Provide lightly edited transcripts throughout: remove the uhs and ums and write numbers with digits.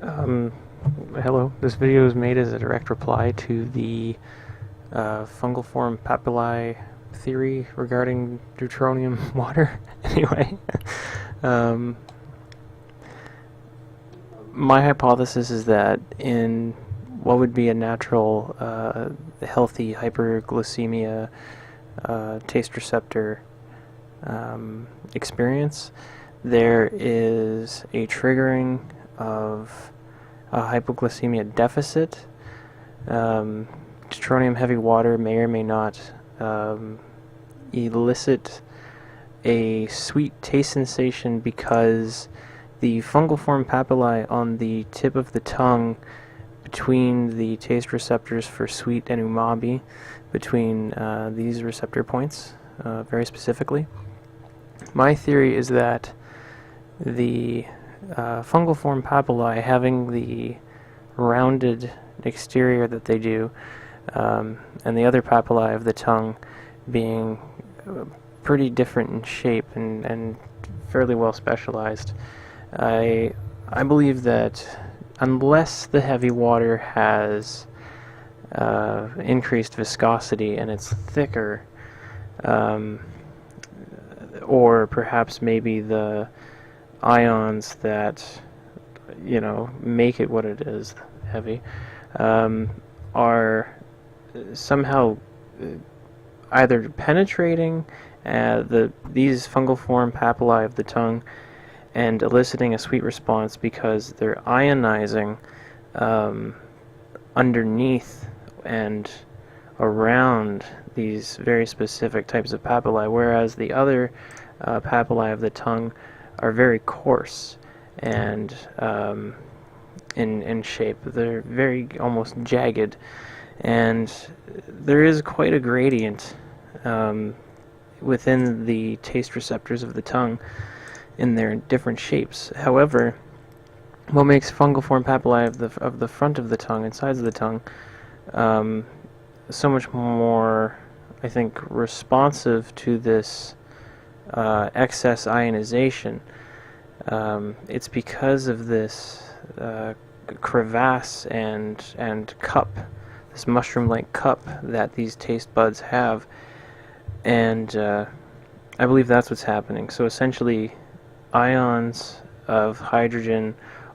Hello, this video is made as a direct reply to the Fungiform Papillae theory regarding Deutronium water. Anyway, my hypothesis is that in what would be a natural, healthy hyperglycemia taste receptor experience, there is a triggering of a hypoglycemia deficit. Deutronium heavy water may or may not elicit a sweet taste sensation because the fungiform papillae on the tip of the tongue between the taste receptors for sweet and umami, between these receptor points very specifically. My theory is that the fungiform papillae, having the rounded exterior that they do, and the other papillae of the tongue being pretty different in shape and fairly well specialized, I believe that unless the heavy water has increased viscosity and it's thicker, or perhaps maybe the ions that make it what it is, heavy, are somehow either penetrating these fungiform papillae of the tongue and eliciting a sweet response because they're ionizing underneath and around these very specific types of papillae, whereas the other papillae of the tongue are very coarse and in shape. They're very almost jagged, and there is quite a gradient within the taste receptors of the tongue in their different shapes. However, what makes fungiform papillae of the front of the tongue and sides of the tongue so much more, I think, responsive to this excess ionization, it's because of this crevasse and cup, this mushroom-like cup that these taste buds have, and I believe that's what's happening. So essentially, ions of hydrogen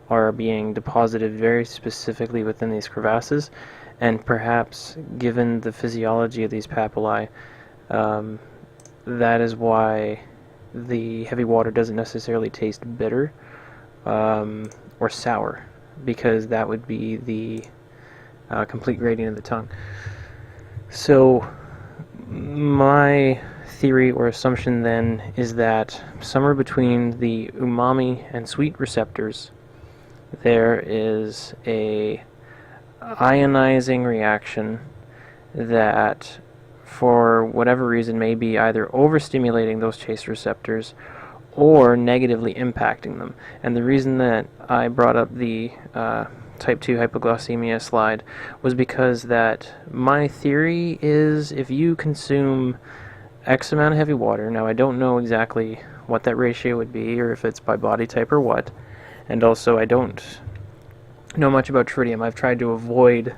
are being deposited very specifically within these crevasses, and perhaps given the physiology of these papillae, that is why the heavy water doesn't necessarily taste bitter or sour, because that would be the complete gradient of the tongue. So my theory or assumption then is that somewhere between the umami and sweet receptors there is a ionizing reaction that, for whatever reason, may be either overstimulating those taste receptors or negatively impacting them. And the reason that I brought up the type 2 hypoglycemia slide was because that my theory is if you consume X amount of heavy water, now I don't know exactly what that ratio would be or if it's by body type or what, and also I don't know much about tritium. I've tried to avoid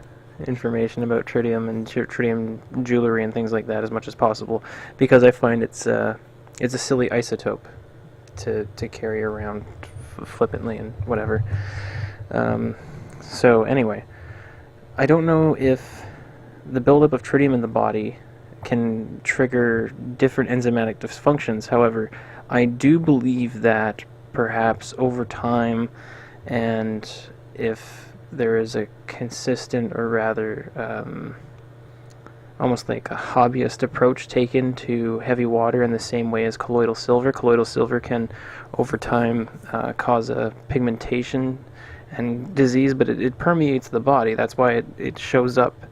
information about tritium and tritium jewelry and things like that as much as possible because I find it's a silly isotope to carry around flippantly and whatever. So anyway, I don't know if the buildup of tritium in the body can trigger different enzymatic dysfunctions. However, I do believe that perhaps over time, and if there is a consistent, or rather almost like a hobbyist approach taken to heavy water in the same way as colloidal silver. Colloidal silver can over time cause a pigmentation and disease, but it permeates the body. That's why it shows up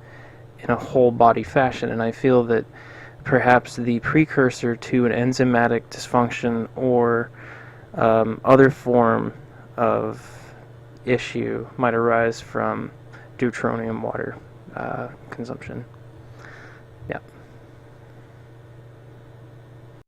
in a whole body fashion, and I feel that perhaps the precursor to an enzymatic dysfunction or other form of issue might arise from deutronium water consumption. Yeah.